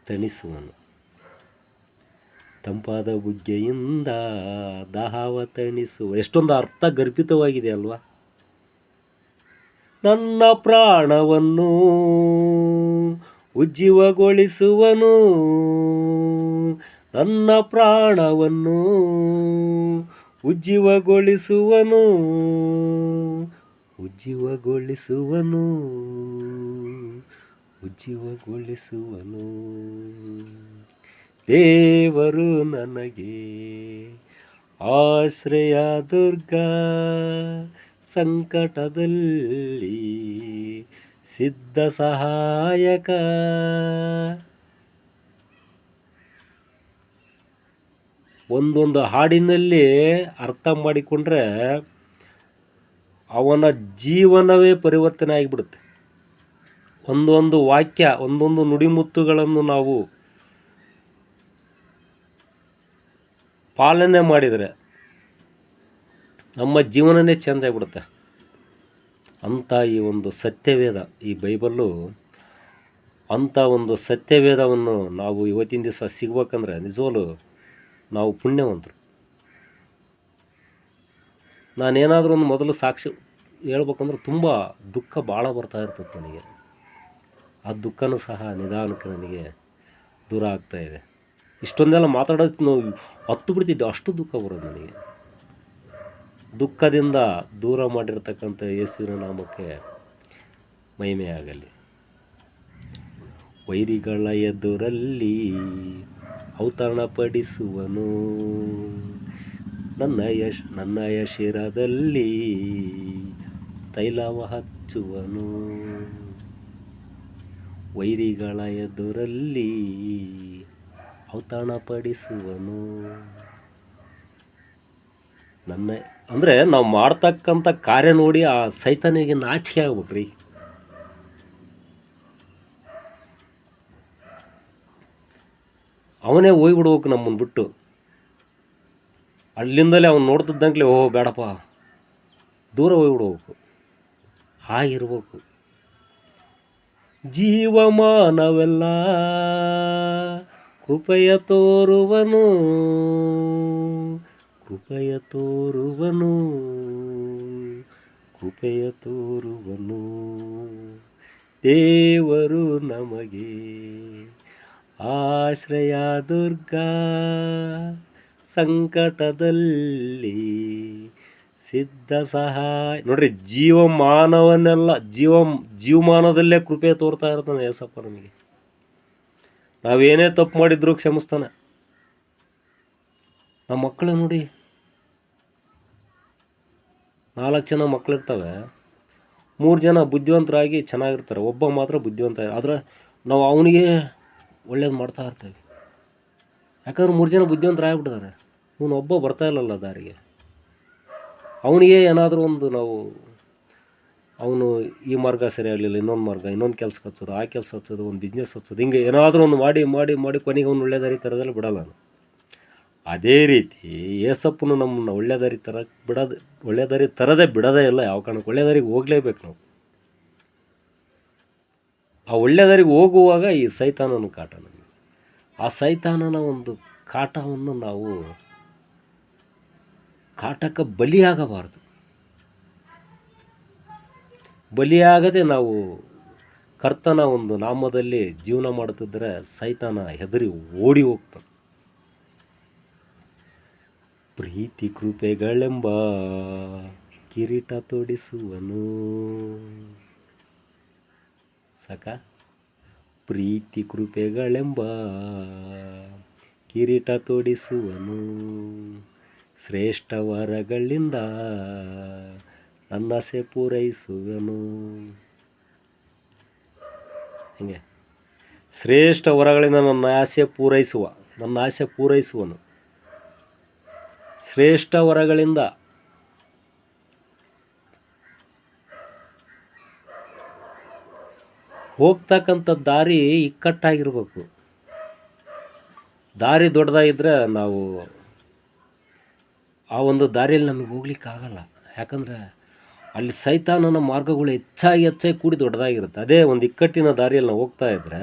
ತಣಿಸುವನು, ತಂಪಾದ ಬುಗ್ಗೆಯಿಂದ ದಾಹವ ತಣಿಸುವ. ಎಷ್ಟೊಂದು ಅರ್ಥ ಗರ್ಭಿತವಾಗಿದೆ ಅಲ್ವಾ. ನನ್ನ ಪ್ರಾಣವನ್ನು ಉಜ್ಜೀವಗೊಳಿಸುವನು, ನನ್ನ ಪ್ರಾಣವನ್ನು ಉಜ್ಜೀವಗೊಳಿಸುವನು, ಉಜ್ಜೀವಗೊಳಿಸುವನು, ಉಜ್ಜೀವಗೊಳಿಸುವನು. ದೇವರು ನನಗೆ ಆಶ್ರಯ ದುರ್ಗ, ಸಂಕಟದಲ್ಲಿ ಸಿದ್ಧ ಸಹಾಯಕ. ಒಂದೊಂದು ಹಾಡಿನಲ್ಲಿ ಅರ್ಥ ಮಾಡಿಕೊಂಡ್ರೆ ಅವನ ಜೀವನವೇ ಪರಿವರ್ತನೆ ಆಗಿಬಿಡುತ್ತೆ. ಒಂದೊಂದು ವಾಕ್ಯ, ಒಂದೊಂದು ನುಡಿಮುತ್ತುಗಳನ್ನು ನಾವು ಪಾಲನೆ ಮಾಡಿದರೆ ನಮ್ಮ ಜೀವನನೇ ಚೇಂಜ್ ಆಗಿಬಿಡುತ್ತೆ. ಅಂಥ ಈ ಒಂದು ಸತ್ಯವೇದ, ಈ ಬೈಬಲ್ಲು ಅಂಥ ಒಂದು ಸತ್ಯವೇದವನ್ನು ನಾವು ಇವತ್ತಿನ ದಿವಸ ಸಿಗ್ಬೇಕಂದ್ರೆ ನಿಜವಲ್ಲೂ ನಾವು ಪುಣ್ಯವಂತರು. ನಾನೇನಾದರೂ ಒಂದು ಮೊದಲು ಸಾಕ್ಷಿ ಹೇಳ್ಬೇಕಂದ್ರೆ ತುಂಬ ದುಃಖ ಭಾಳ ಬರ್ತಾ ಇರ್ತದೆ ನನಗೆ. ಆ ದುಃಖನೂ ಸಹ ನಿಧಾನಕ್ಕೆ ನನಗೆ ದೂರ ಆಗ್ತಾಯಿದೆ. ಇಷ್ಟೊಂದೆಲ್ಲ ಮಾತಾಡೋದು ನಾವು ಹತ್ತು ಬಿಡ್ತಿದ್ದೆ, ಅಷ್ಟು ದುಃಖ ಬರೋದು ನನಗೆ. ದುಃಖದಿಂದ ದೂರ ಮಾಡಿರ್ತಕ್ಕಂಥ ಯೇಸುವಿನ ನಾಮಕ್ಕೆ ಮಹಿಮೆಯಾಗಲಿ. ವೈರಿಗಳ ಎದುರಲ್ಲಿ ಔತಣಪಡಿಸುವನು, ನನ್ನ ಶಿರದಲ್ಲಿ ತೈಲವ ಹಚ್ಚುವನು. ವೈರಿಗಳ ಎದುರಲ್ಲಿ ಔತಣಪಡಿಸುವನು. ಅಂದರೆ ನಾವು ಮಾಡ್ತಕ್ಕಂಥ ಕಾರ್ಯ ನೋಡಿ ಆ ಸೈತಾನಿಗೆ ನಾಚಿಕೆ ಆಗ್ಬೇಕ್ರಿ. ಅವನೇ ಹೋಗ್ಬಿಡ್ಬೇಕು ನಮ್ಮನ್ನು ಬಿಟ್ಟು. ಅಲ್ಲಿಂದಲೇ ಅವ್ನು ನೋಡ್ತಿದ್ದಂಗ್ಲೇ ಓಹೋ ಬೇಡಪ್ಪ, ದೂರ ಹೋಗ್ಬಿಡ್ಬೇಕು. ಹಾಗಿರ್ಬೇಕು. ಜೀವಮಾನವೆಲ್ಲ ಕೃಪೆಯ ತೋರುವನು, ಕೃಪೆಯ ತೋರುವನು, ಕೃಪೆಯ ತೋರುವನು. ದೇವರು ನಮಗೆ ಆಶ್ರಯ ದುರ್ಗ, ಸಂಕಟದಲ್ಲಿ ಸಿದ್ಧ ಸಹಾಯ. ನೋಡ್ರಿ, ಜೀವಮಾನದಲ್ಲೇ ಕೃಪೆ ತೋರ್ತಾ ಇರ್ತಾನೆ ಏಸಪ್ಪ ನಮಗೆ. ನಾವೇನೇ ತಪ್ಪು ಮಾಡಿದ್ರು ಕ್ಷಮಿಸ್ತಾನೆ. ನಮ್ಮ ಮಕ್ಕಳು ನೋಡಿ, 4 ಜನ ಮಕ್ಕಳಿರ್ತವೆ, 3 ಜನ ಬುದ್ಧಿವಂತರಾಗಿ ಚೆನ್ನಾಗಿರ್ತಾರೆ, ಒಬ್ಬ ಮಾತ್ರ ಬುದ್ಧಿವಂತ. ಆದರೆ ನಾವು ಅವನಿಗೆ ಒಳ್ಳೇದು ಮಾಡ್ತಾ ಇರ್ತೀವಿ, ಯಾಕಂದ್ರೆ 3 ಜನ ಬುದ್ಧಿವಂತರಾಗ್ಬಿಟ್ಟಿದ್ದಾರೆ, ಇವನು ಒಬ್ಬ ಬರ್ತಾ ಇಲ್ಲಲ್ಲ ದಾರಿಗೆ. ಅವನಿಗೆ ಏನಾದರೂ ಒಂದು ನಾವು ಅವನು ಈ ಮಾರ್ಗ ಸರಿ ಆಗಲಿಲ್ಲ, ಇನ್ನೊಂದು ಮಾರ್ಗ, ಇನ್ನೊಂದು ಕೆಲ್ಸಕ್ಕೆ ಹಚ್ಚೋದು, ಆ ಕೆಲಸ ಹಚ್ಚೋದು, ಒಂದು ಬಿಸ್ನೆಸ್ ಹಚ್ಚೋದು, ಹಿಂಗೆ ಏನಾದರೂ ಒಂದು ಮಾಡಿ ಮಾಡಿ ಮಾಡಿ ಕೊನೆಗೆ ಅವ್ನು ಒಳ್ಳೆ ದಾರಿ ತರೋದೆಲ್ಲ ಬಿಡಲ್ಲ ನಾನು. ಅದೇ ರೀತಿ ಏಸಪ್ಪನು ನಮ್ಮನ್ನು ಒಳ್ಳೆ ದಾರಿ ಒಳ್ಳೆ ದಾರಿ ತರದೇ ಬಿಡೋದೇ ಇಲ್ಲ. ಯಾವ ಕಾರಣಕ್ಕೆ ಒಳ್ಳೆ ದಾರಿಗೆ ಹೋಗಲೇಬೇಕು ನಾವು. ಆ ಒಳ್ಳೆ ದಾರಿಗೆ ಹೋಗುವಾಗ ಈ ಸೈತಾನನ ಕಾಟ ನಮಗೆ. ಆ ಸೈತಾನನ ಒಂದು ಕಾಟವನ್ನು ನಾವು ಕಾಟಕ್ಕೆ ಬಲಿಯಾಗಬಾರದು. ಬಲಿಯಾಗದೆ ನಾವು ಕರ್ತನ ಒಂದು ನಾಮದಲ್ಲಿ ಜೀವನ ಮಾಡುತ್ತಿದ್ದರೆ ಸೈತಾನ ಹೆದರಿ ಓಡಿ ಹೋಗ್ತಾನೆ. ಪ್ರೀತಿ ಕೃಪೆಗಳೆಂಬ ಕಿರೀಟ ತೊಡಿಸುವನು. ಸಾಕ? ಪ್ರೀತಿ ಕೃಪೆಗಳೆಂಬ ಕಿರೀಟ ತೊಡಿಸುವನು, ಶ್ರೇಷ್ಠ ವರಗಳಿಂದ ನನ್ನಾಸೆ ಪೂರೈಸುವನು. ಹೀಗೆ ಶ್ರೇಷ್ಠ ವರಗಳಿಂದ ನನ್ನ ಆಸೆ ಪೂರೈಸುವನು. ಶ್ರೇಷ್ಠ ವರಗಳಿಂದ ಹೋಗ್ತಕ್ಕಂಥ ದಾರಿ ಇಕ್ಕಟ್ಟಾಗಿರ್ಬೇಕು. ದಾರಿ ದೊಡ್ಡದಾಗಿದ್ದರೆ ನಾವು ಆ ಒಂದು ದಾರಿಯಲ್ಲಿ ನಮಗೆ ಹೋಗ್ಲಿಕ್ಕಾಗಲ್ಲ. ಯಾಕಂದರೆ ಅಲ್ಲಿ ಸೈತಾನನ ಮಾರ್ಗಗಳು ಹೆಚ್ಚಾಗಿ ಕೂಡಿ ದೊಡ್ಡದಾಗಿರುತ್ತೆ. ಅದೇ ಒಂದು ಇಕ್ಕಟ್ಟಿನ ದಾರಿಯಲ್ಲಿ ನಾವು ಹೋಗ್ತಾ ಇದ್ದರೆ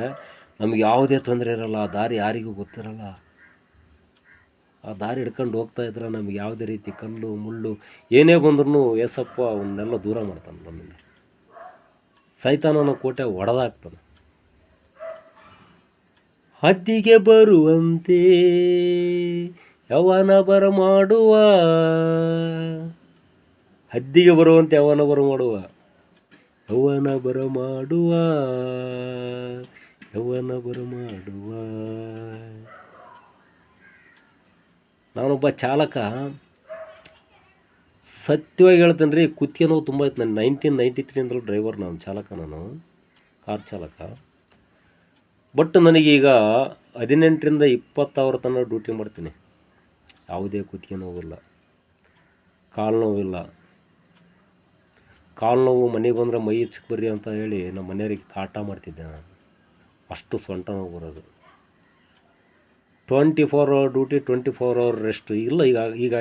ನಮಗೆ ಯಾವುದೇ ತೊಂದರೆ ಇರೋಲ್ಲ, ಆ ದಾರಿ ಯಾರಿಗೂ ಗೊತ್ತಿರಲ್ಲ. ಆ ದಾರಿ ಹಿಡ್ಕೊಂಡು ಹೋಗ್ತಾ ಇದ್ರೆ ನಮಗೆ ಯಾವುದೇ ರೀತಿ ಕಲ್ಲು ಮುಳ್ಳು ಏನೇ ಬಂದ್ರೂ ಏಸಪ್ಪ ಅವನ್ನೆಲ್ಲ ದೂರ ಮಾಡ್ತಾನೆ ನಮ್ಮಿಂದ. ಸೈತಾನನ ಕೋಟೆ ಒಡೆದಾಗ್ತಾನೆ. ಹದ್ದಿಗೆ ಬರುವಂತೆ ಯವನ ಬರಮಾಡುವ, ಹದ್ದಿಗೆ ಬರುವಂತೆ ಯವನ ಬರಮಾಡುವ, ಯವನ ಬರಮಾಡುವ, ಯವನ ಬರಮಾಡುವ. ನಾನೊಬ್ಬ ಚಾಲಕ, ಸತ್ಯವಾಗಿ ಹೇಳ್ತೇನೆ ರೀ, ಕುತ್ತಿಗೆ ನೋವು ತುಂಬ ಇತ್ತು. ನಾನು 1993 ಡ್ರೈವರ್, ನಾನು ಚಾಲಕ, ನಾನು ಕಾರ್ ಚಾಲಕ. ಬಟ್ ನನಗೀಗ 18ರಿಂದ 20 ತನಕ ಡ್ಯೂಟಿ ಮಾಡ್ತೀನಿ. ಯಾವುದೇ ಕುತ್ತಿಗೆ ನೋವಿಲ್ಲ, ಕಾಲು ನೋವಿಲ್ಲ. ಕಾಲು ನೋವು ಮನೆಗೆ ಬಂದರೆ ಮೈ ಹೆಚ್ಚಕ್ಕೆ ಬರ್ರಿ ಅಂತ ಹೇಳಿ ನಮ್ಮ ಮನೆಯವರಿಗೆ ಕಾಟ ಮಾಡ್ತಿದ್ದೆ ನಾನು. ಅಷ್ಟು ಸೊಂಟ ನೋವು ಬರೋದು. 24 ಅವರ್ ಡ್ಯೂಟಿ, 24 ಅವರ್ ರೆಸ್ಟ್. ಇಲ್ಲ, ಈಗ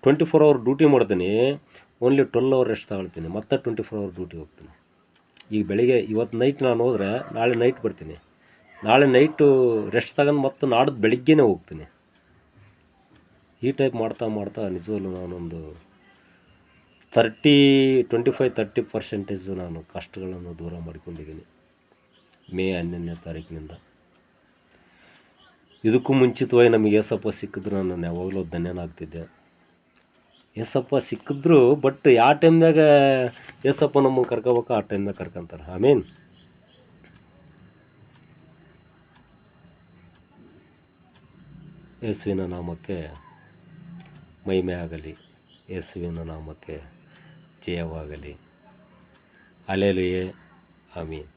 24 ಅವರ್ ಡ್ಯೂಟಿ ಮಾಡ್ತೀನಿ, ಓನ್ಲಿ 12 ಅವರ್ ರೆಸ್ಟ್ ತಗೊಳ್ತೀನಿ, ಮತ್ತೆ 24 ಅವರ್ ಡ್ಯೂಟಿ ಹೋಗ್ತೀನಿ. ಈಗ ಬೆಳಿಗ್ಗೆ ಇವತ್ತು ನೈಟ್ ನಾನು ಹೋದರೆ ನಾಳೆ ನೈಟ್ ಬರ್ತೀನಿ, ನಾಳೆ ನೈಟು ರೆಸ್ಟ್ ತಗೊಂಡು ಮತ್ತೆ ನಾಡ್ದು ಬೆಳಿಗ್ಗೆನೇ ಹೋಗ್ತೀನಿ. ಈ ಟೈಪ್ ಮಾಡ್ತಾ ನಿಜವಲ್ಲೂ ನಾನೊಂದು 25-30% ನಾನು ಕಷ್ಟಗಳನ್ನು ದೂರ ಮಾಡಿಕೊಂಡಿದ್ದೀನಿ ಮೇ 11ನೇ ತಾರೀಕಿನಿಂದ. ಇದಕ್ಕೂ ಮುಂಚಿತವಾಗಿ ನಮಗೆ ಏಸಪ್ಪ ಸಿಕ್ಕಿದ್ರು ನಾನು ಯಾವಾಗಲೂ ಧನ್ಯನಾಗ್ತಿದ್ದೆ. ಏಸಪ್ಪ ಸಿಕ್ಕಿದ್ರು, ಬಟ್ ಯಾವ ಟೈಮ್ದಾಗ ಏಸಪ್ಪ ನಮಗೆ ಕರ್ಕೋಬೇಕು ಆ ಟೈಮ್ದಾಗ ಕರ್ಕೊಂತಾರೆ. ಆಮೇನ್. ಯೇಸುವಿನ ನಾಮಕ್ಕೆ ಮಹಿಮೆ ಆಗಲಿ, ಯೇಸುವಿನ ನಾಮಕ್ಕೆ ಜಯವಾಗಲಿ. ಹಲ್ಲೆಲೂಯಾ, ಆಮೀನ್.